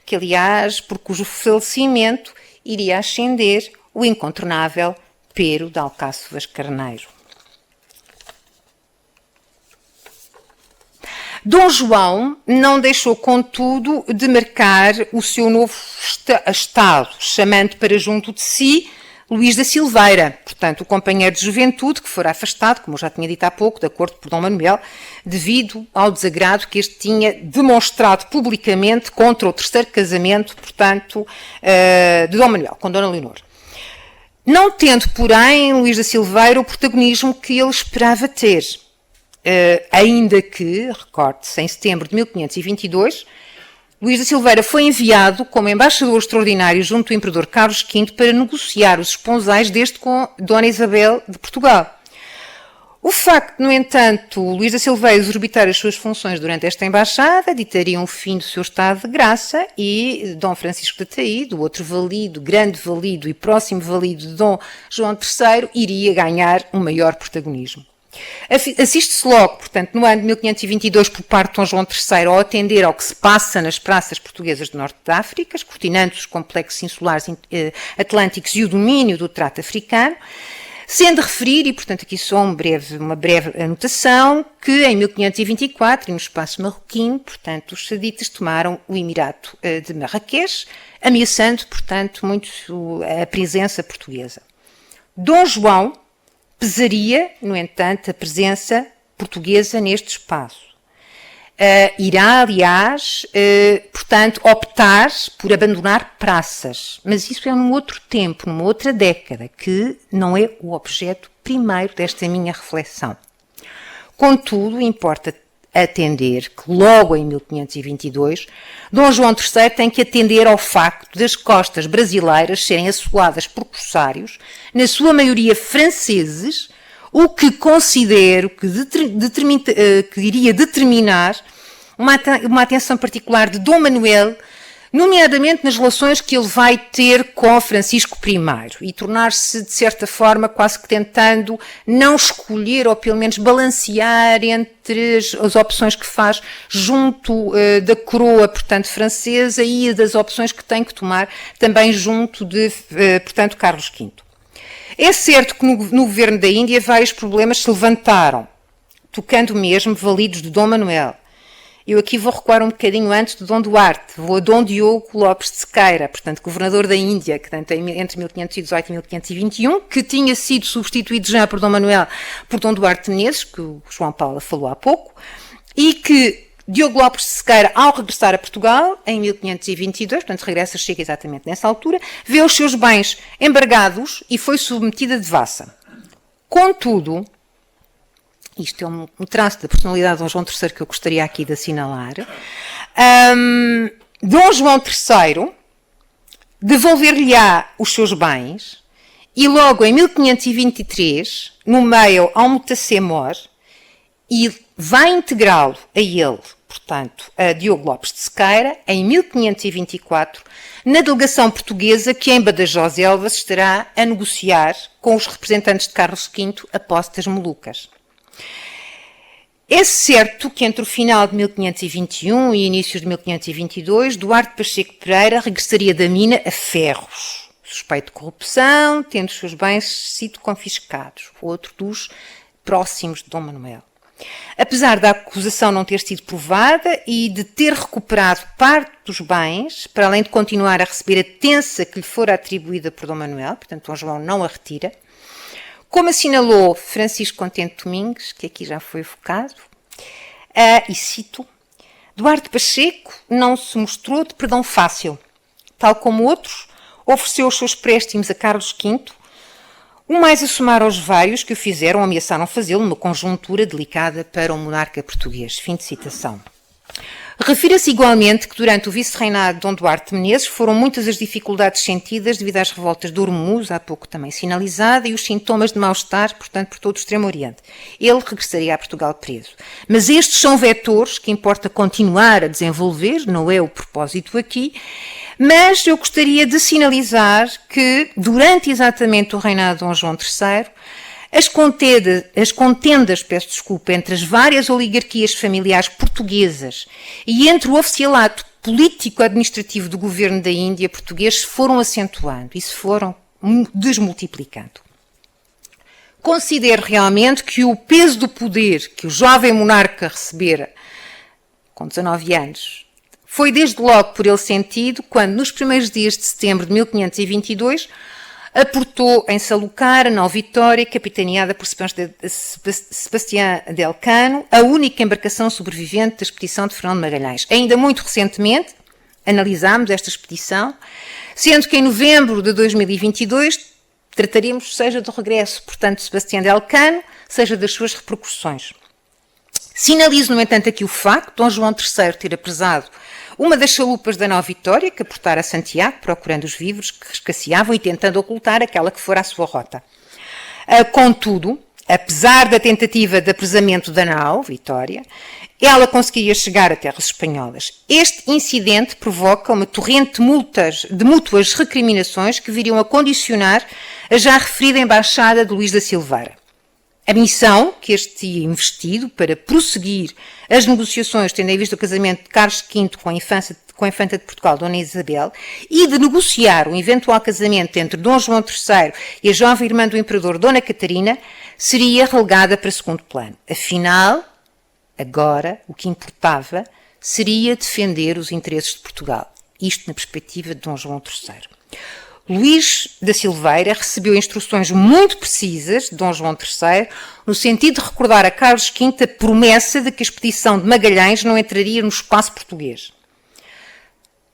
que, aliás, por cujo falecimento iria ascender o incontornável Pero de Alcáçovas Carneiro. Dom João não deixou, contudo, de marcar o seu novo estado, chamando para junto de si Luís da Silveira, portanto, o companheiro de juventude que fora afastado, como eu já tinha dito há pouco, de acordo por Dom Manuel, devido ao desagrado que este tinha demonstrado publicamente contra o terceiro casamento, portanto, de Dom Manuel, com Dona Leonor. Não tendo, porém, Luís da Silveira o protagonismo que ele esperava ter. Ainda que, recorde-se, em setembro de 1522, Luís da Silveira foi enviado como embaixador extraordinário junto ao imperador Carlos V para negociar os esponsais deste com Dona Isabel de Portugal. O facto, no entanto, Luís da Silveira exorbitar as suas funções durante esta embaixada ditaria um fim do seu estado de graça e Dom Francisco de Taíde, o outro valido, grande valido e próximo valido de Dom João III, iria ganhar um maior protagonismo. Assiste-se logo, portanto, no ano de 1522, por parte de Dom João III, ao atender ao que se passa nas praças portuguesas do norte da África, escrutinando os complexos insulares atlânticos e o domínio do trato africano, sendo referir, e portanto aqui só uma breve anotação, que em 1524, e no espaço marroquino, portanto, os saditas tomaram o Emirato de Marrakech, ameaçando, portanto, muito a presença portuguesa. Dom João pesaria, no entanto, a presença portuguesa neste espaço. Irá, aliás, portanto, optar por abandonar praças. Mas isso é num outro tempo, numa outra década, que não é o objeto primeiro desta minha reflexão. Contudo, importa atender que logo em 1522, Dom João III tem que atender ao facto das costas brasileiras serem assoladas por corsários, na sua maioria franceses, o que considero que iria determinar uma atenção particular de Dom Manuel, nomeadamente nas relações que ele vai ter com Francisco I, e tornar-se, de certa forma, quase que tentando não escolher, ou pelo menos balancear entre as opções que faz junto da coroa, portanto, francesa, e das opções que tem que tomar também junto de, portanto, Carlos V. É certo que no governo da Índia vários problemas se levantaram, tocando mesmo validos de Dom Manuel. Eu aqui vou recuar um bocadinho antes de Dom Duarte, vou a Dom Diogo Lopes de Sequeira, portanto, governador da Índia, que entre 1518 e 1521, que tinha sido substituído já por Dom Manuel, por Dom Duarte de Menezes, que o João Paulo falou há pouco, e que Diogo Lopes de Sequeira, ao regressar a Portugal, em 1522, portanto chega exatamente nessa altura, vê os seus bens embargados e foi submetida a devassa. Contudo, isto é um traço da personalidade de Dom João III que eu gostaria aqui de assinalar, Dom João III devolver-lhe-á os seus bens e logo em 1523, no meio ao Mutacemor, e vai integrá-lo a ele, portanto, a Diogo Lopes de Sequeira, em 1524, na delegação portuguesa que em Badajoz Elvas estará a negociar com os representantes de Carlos V a posse das Molucas. É certo que entre o final de 1521 e inícios de 1522, Duarte Pacheco Pereira regressaria da mina a ferros, suspeito de corrupção, tendo os seus bens sido confiscados, outro dos próximos de Dom Manuel. Apesar da acusação não ter sido provada e de ter recuperado parte dos bens, para além de continuar a receber a tensa que lhe fora atribuída por Dom Manuel, portanto Dom João não a retira, como assinalou Francisco Contente Domingues, que aqui já foi evocado, e cito, Duarte Pacheco não se mostrou de perdão fácil, tal como outros, ofereceu os seus préstimos a Carlos V, o mais a somar aos vários que o fizeram ou ameaçaram fazê-lo numa conjuntura delicada para o monarca português. Fim de citação. Refira-se igualmente que durante o vice-reinado de Dom Duarte de Menezes foram muitas as dificuldades sentidas devido às revoltas de Ormuz, há pouco também sinalizada, e os sintomas de mal-estar, portanto, por todo o Extremo Oriente. Ele regressaria a Portugal preso. Mas estes são vetores que importa continuar a desenvolver, não é o propósito aqui, mas eu gostaria de sinalizar que, durante exatamente o reinado de Dom João III, as contendas, peço desculpa, entre as várias oligarquias familiares portuguesas e entre o oficialato político-administrativo do governo da Índia português se foram acentuando e se foram desmultiplicando. Considero realmente que o peso do poder que o jovem monarca recebera com 19 anos foi desde logo por ele sentido quando, nos primeiros dias de setembro de 1522, aportou em Salucar, a Nova Vitória, capitaneada por Sebastião de Elcano, a única embarcação sobrevivente da expedição de Fernão de Magalhães. Ainda muito recentemente, analisámos esta expedição, sendo que em novembro de 2022 trataremos seja do regresso, portanto, de Sebastião de Elcano, seja das suas repercussões. Sinalizo, no entanto, aqui o facto de Dom João III ter apresado uma das chalupas da Nova Vitória, que aportara a Santiago, procurando os vivos que escasseavam e tentando ocultar aquela que fora a sua rota. Contudo, Apesar da tentativa de apresamento da nau, Vitória, ela conseguiria chegar a terras espanholas. Este incidente provoca uma torrente de mútuas recriminações que viriam a condicionar a já referida embaixada de Luís da Silveira. A missão que este tinha investido para prosseguir as negociações, tendo em vista o casamento de Carlos V com a infanta de Portugal, Dona Isabel, e de negociar o eventual casamento entre Dom João III e a jovem irmã do imperador, Dona Catarina, seria relegada para segundo plano. Afinal, agora, o que importava seria defender os interesses de Portugal. Isto na perspectiva de Dom João III. Luís da Silveira recebeu instruções muito precisas de Dom João III no sentido de recordar a Carlos V a promessa de que a expedição de Magalhães não entraria no espaço português.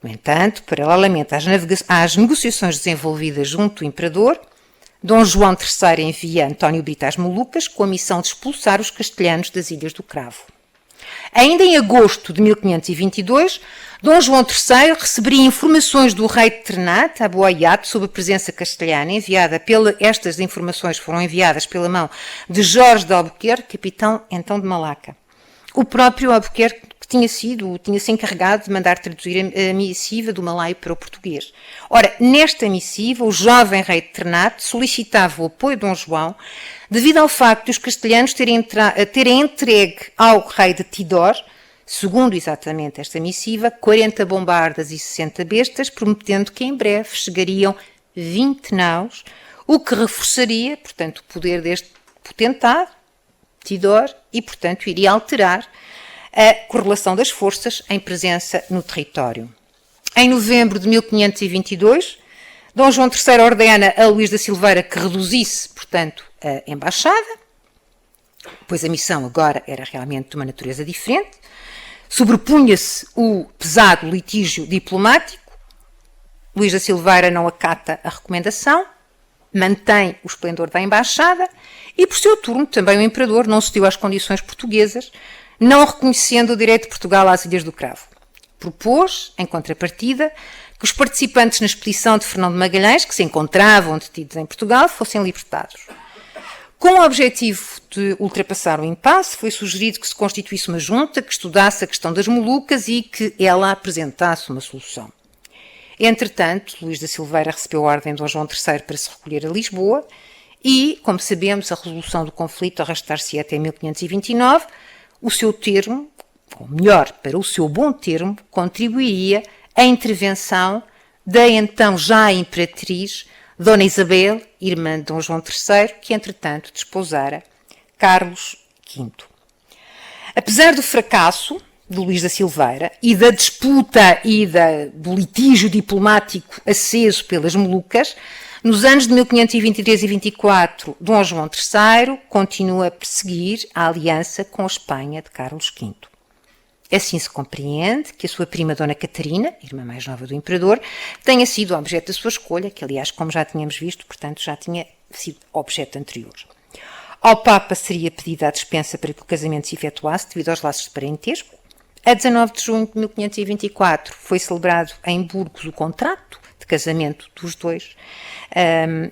No entanto, paralelamente às negociações desenvolvidas junto do imperador, Dom João III envia António Brito às Molucas com a missão de expulsar os castelhanos das Ilhas do Cravo. Ainda em agosto de 1522, Dom João III receberia informações do rei de Ternate, Abu Ayat, sobre a presença castelhana. Estas informações foram enviadas pela mão de Jorge de Albuquerque, capitão então de Malaca. O próprio Albuquerque tinha-se encarregado de mandar traduzir a missiva do malaio para o português. Ora, nesta missiva, o jovem rei de Ternate solicitava o apoio de Dom João devido ao facto de os castelhanos terem entregue ao rei de Tidor, segundo exatamente esta missiva, 40 bombardas e 60 bestas, prometendo que em breve chegariam 20 naus, o que reforçaria, portanto, o poder deste potentado, Tidor, e, portanto, iria alterar a correlação das forças em presença no território. Em novembro de 1522, Dom João III ordena a Luís da Silveira que reduzisse, portanto, a embaixada, pois a missão agora era realmente de uma natureza diferente. Sobrepunha-se o pesado litígio diplomático. Luís da Silveira não acata a recomendação, mantém o esplendor da embaixada e, por seu turno, também o imperador não cedeu às condições portuguesas, não reconhecendo o direito de Portugal às Ilhas do Cravo. Propôs, em contrapartida, que os participantes na expedição de Fernão de Magalhães, que se encontravam detidos em Portugal, fossem libertados. Com o objetivo de ultrapassar o impasse, foi sugerido que se constituísse uma junta que estudasse a questão das Molucas e que ela apresentasse uma solução. Entretanto, Luís da Silveira recebeu a ordem de Dom João III para se recolher a Lisboa e, como sabemos, a resolução do conflito arrastar-se até 1529, o seu termo, ou melhor, para o seu bom termo, contribuiria à intervenção da então já imperatriz Dona Isabel, irmã de Dom João III, que entretanto desposara Carlos V. Apesar do fracasso de Luís da Silveira e da disputa e do litígio diplomático aceso pelas Molucas, nos anos de 1523 e 24, Dom João III continua a perseguir a aliança com a Espanha de Carlos V. Assim se compreende que a sua prima Dona Catarina, irmã mais nova do imperador, tenha sido objeto da sua escolha, que aliás, como já tínhamos visto, portanto já tinha sido objeto anterior. Ao Papa seria pedida a dispensa para que o casamento se efetuasse devido aos laços de parentesco. A 19 de junho de 1524 foi celebrado em Burgos o contrato de casamento dos dois,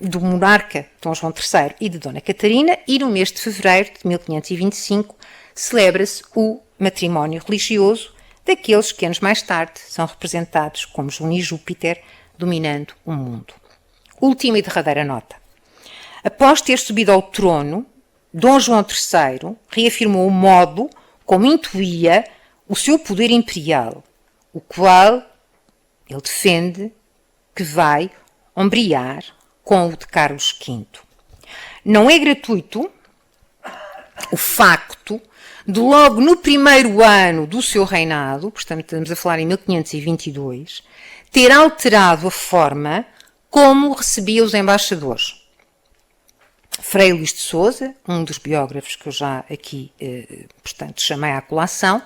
do monarca Dom João III e de Dona Catarina, e no mês de fevereiro de 1525 celebra-se o matrimónio religioso daqueles que anos mais tarde são representados como Juno e Júpiter dominando o mundo. Última e derradeira nota. Após ter subido ao trono, Dom João III reafirmou o modo como intuía o seu poder imperial, o qual ele defende que vai ombrear com o de Carlos V. Não é gratuito o facto de logo no primeiro ano do seu reinado, portanto estamos a falar em 1522, ter alterado a forma como recebia os embaixadores. Frei Luís de Sousa, um dos biógrafos que eu já aqui, portanto, chamei à colação,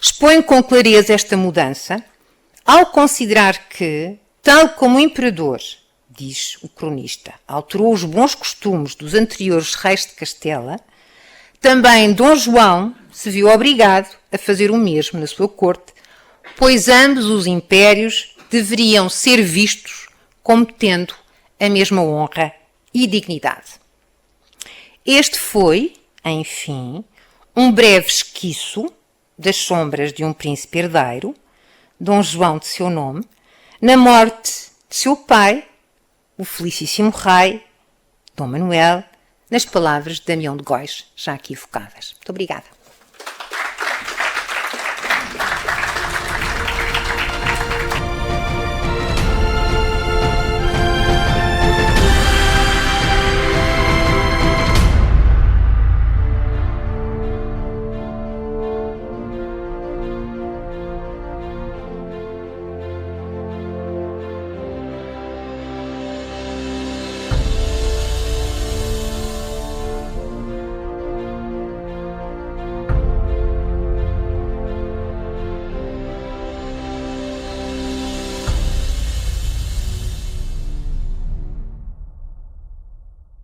expõe com clareza esta mudança ao considerar que, tal como o imperador, diz o cronista, alterou os bons costumes dos anteriores reis de Castela, também Dom João se viu obrigado a fazer o mesmo na sua corte, pois ambos os impérios deveriam ser vistos como tendo a mesma honra e dignidade. Este foi, enfim, um breve esquiço das sombras de um príncipe herdeiro, Dom João de seu nome, na morte de seu pai, o felicíssimo rei, Dom Manuel, nas palavras de Damião de Góis, já aqui evocadas. Muito obrigada.